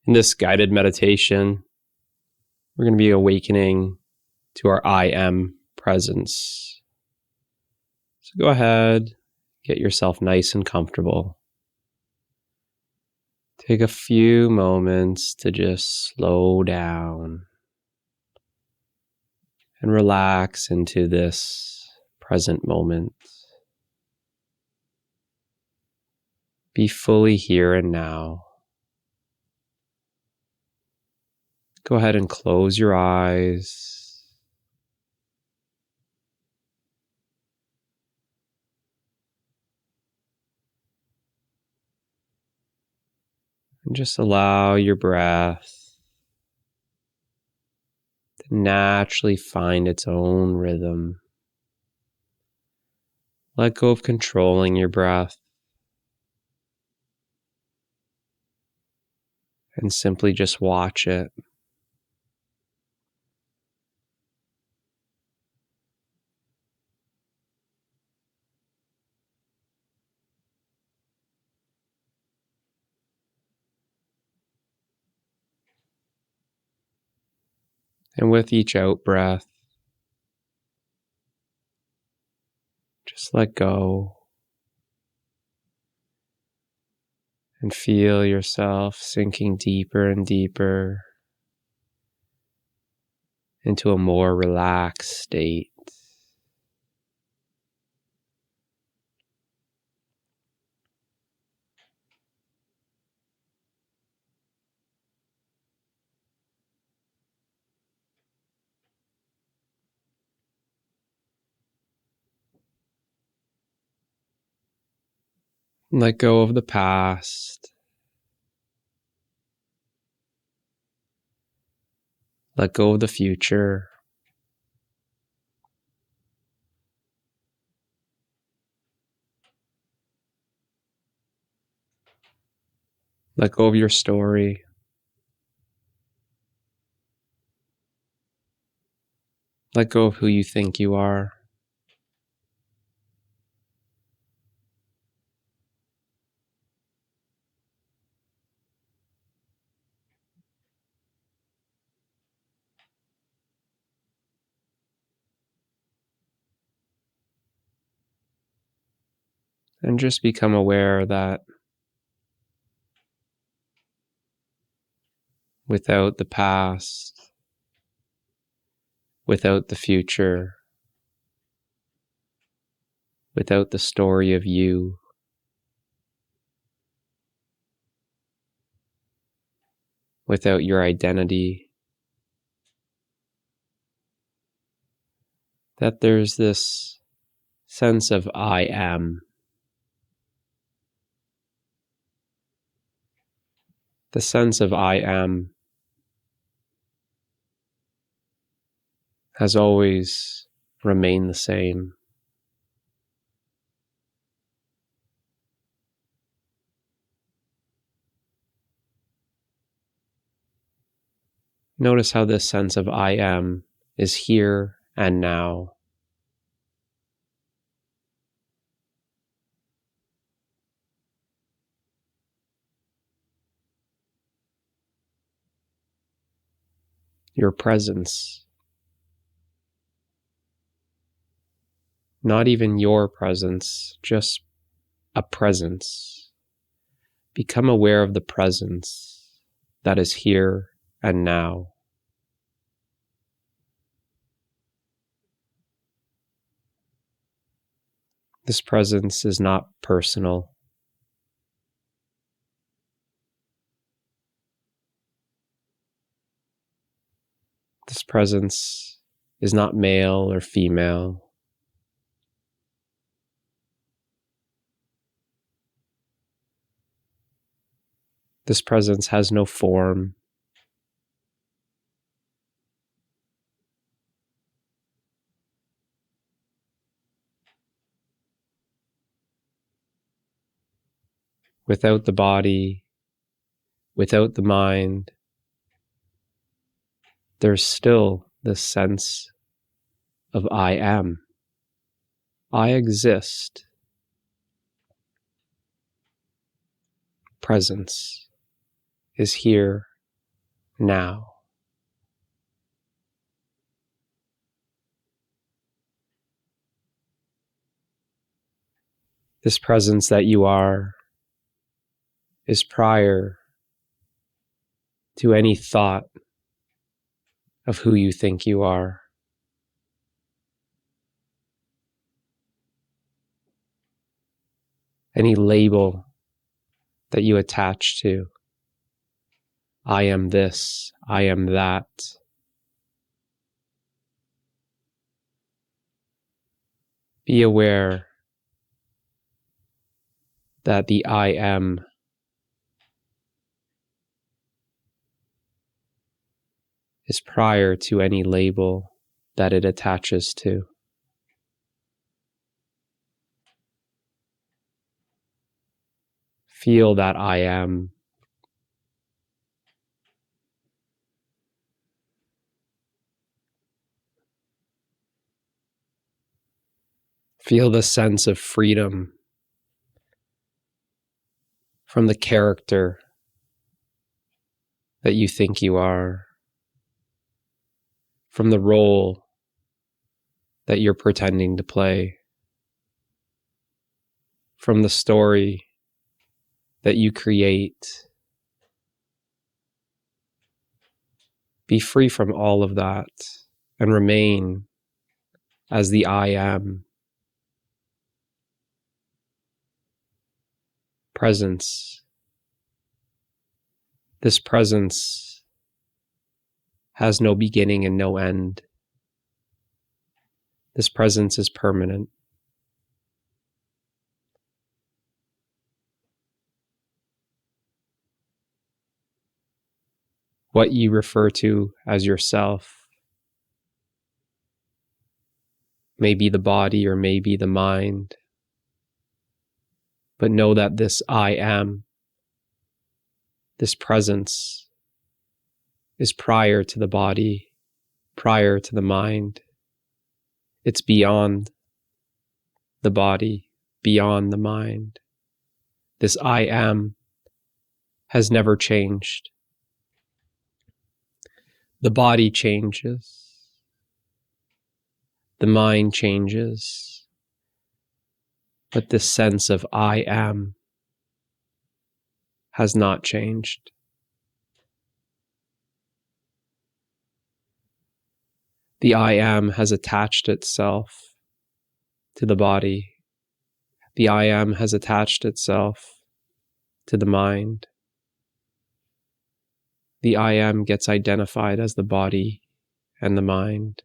In this guided meditation, we're going to be awakening to our I am presence. So go ahead, get yourself nice and comfortable. Take a few moments to just slow down and relax into this present moment. Be fully here and now. Go ahead and close your eyes. And just allow your breath to naturally find its own rhythm. Let go of controlling your breath and simply just watch it. And with each out breath, just let go and feel yourself sinking deeper and deeper into a more relaxed state. Let go of the past. Let go of the future. Let go of your story. Let go of who you think you are. And just become aware that without the past, without the future, without the story of you, without your identity, that there's this sense of I am. The sense of I am has always remained the same. Notice how this sense of I am is here and now. Your presence, not even your presence, just a presence. Become aware of the presence that is here and now. This presence is not personal. This presence is not male or female. This presence has no form. Without the body, without the mind, there's still this sense of I am. I exist. Presence is here now. This presence that you are is prior to any thought of who you think you are. Any label that you attach to. I am this, I am that. Be aware that the I am is prior to any label that it attaches to. Feel that I am. Feel the sense of freedom from the character that you think you are, from the role that you're pretending to play, from the story that you create. Be free from all of that and remain as the I am. Presence. This presence has no beginning and no end. This presence is permanent. What you refer to as yourself may be the body or may be the mind, but know that this I am, this presence, is prior to the body, prior to the mind. It's beyond the body, beyond the mind. This I am has never changed. The body changes. The mind changes. But this sense of I am has not changed. The I am has attached itself to the body. The I am has attached itself to the mind. The I am gets identified as the body and the mind.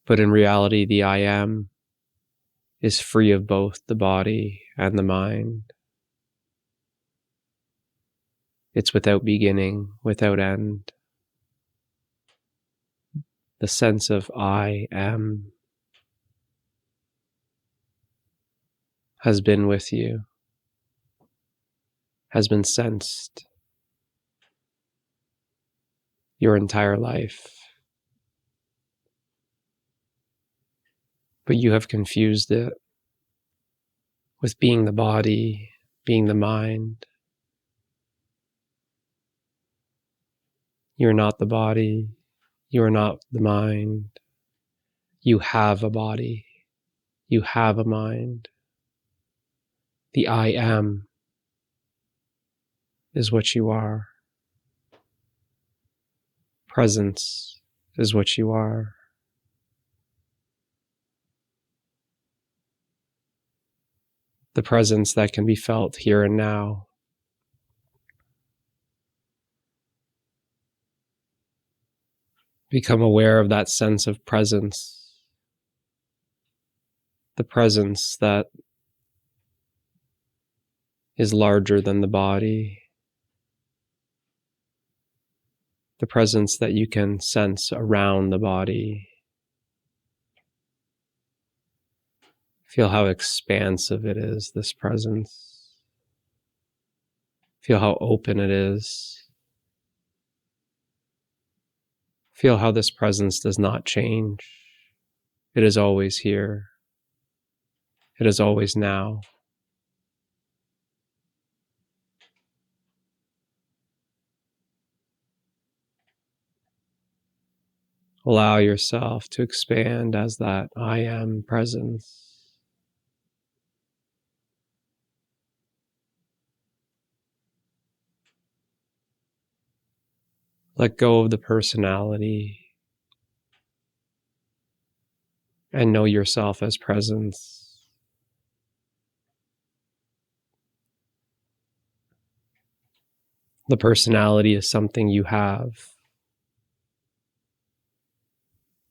But in reality, the I am is free of both the body and the mind. It's without beginning, without end. The sense of I am has been with you, has been sensed your entire life. But you have confused it with being the body, being the mind. You're not the body. You are not the mind. You have a body. You have a mind. The I am is what you are. Presence is what you are. The presence that can be felt here and now. Become aware of that sense of presence. The presence that is larger than the body. The presence that you can sense around the body. Feel how expansive it is, this presence. Feel how open it is. Feel how this presence does not change. It is always here. It is always now. Allow yourself to expand as that I am presence. Let go of the personality and know yourself as presence. The personality is something you have.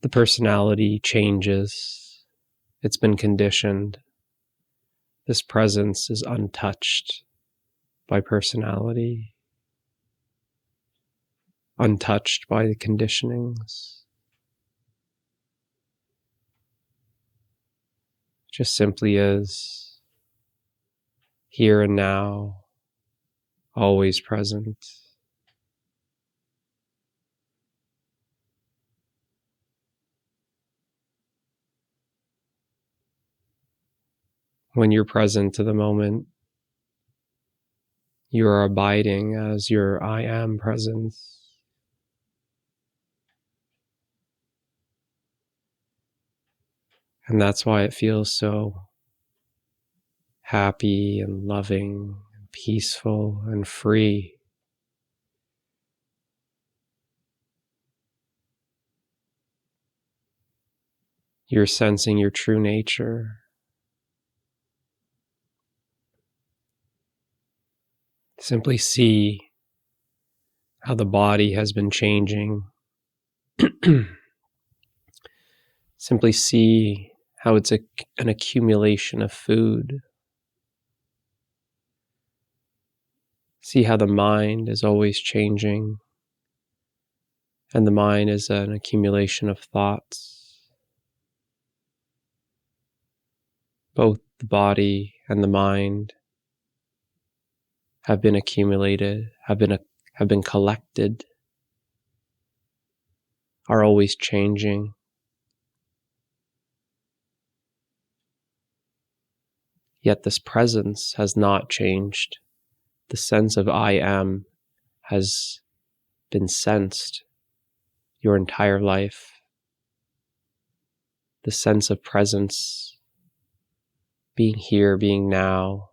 The personality changes. It's been conditioned. This presence is untouched by personality, untouched by the conditionings. Just simply is, here and now, always present. When you're present to the moment, you are abiding as your I am presence. And that's why it feels so happy and loving and peaceful and free. You're sensing your true nature. Simply see how the body has been changing. Simply see how it's an accumulation of food. See how the mind is always changing, and the mind is an accumulation of thoughts. Both the body and the mind have been accumulated, have been collected, are always changing. Yet this presence has not changed. The sense of I am has been sensed your entire life. The sense of presence, being here, being now,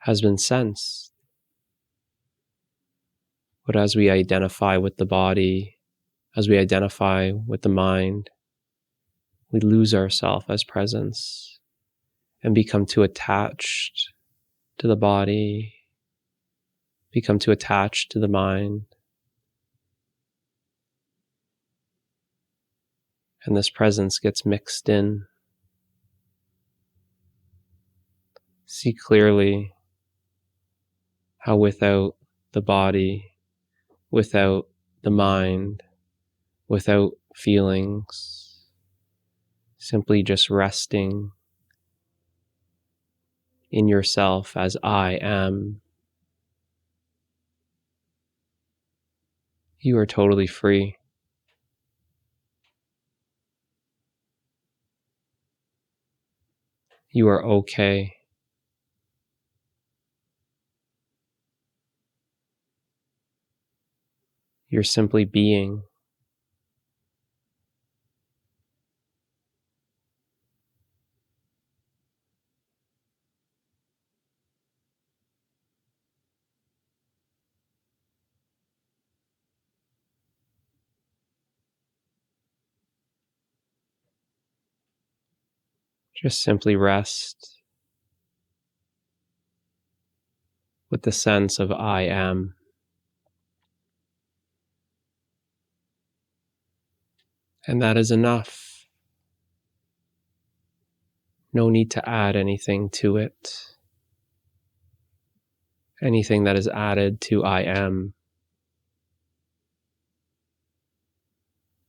has been sensed. But as we identify with the body, as we identify with the mind, we lose ourselves as presence and become too attached to the body, become too attached to the mind. And this presence gets mixed in. See clearly how without the body, without the mind, without feelings, simply just resting in yourself as I am, you are totally free. You are okay. You're simply being. Just simply rest with the sense of I am. And that is enough. No need to add anything to it. Anything that is added to I am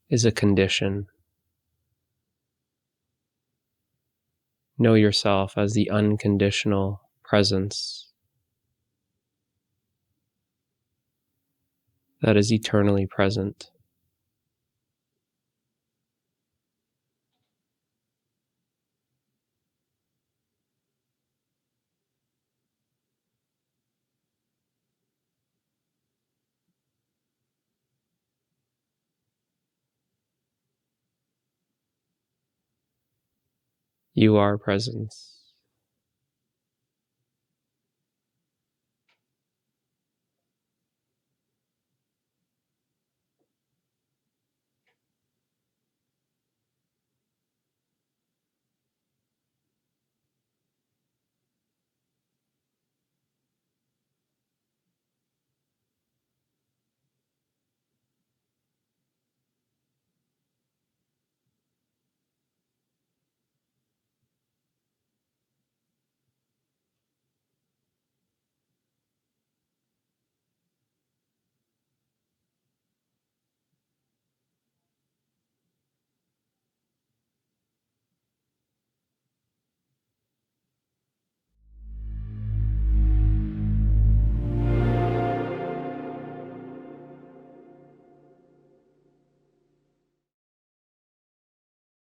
is a condition. Know yourself as the unconditional presence that is eternally present. You are presence.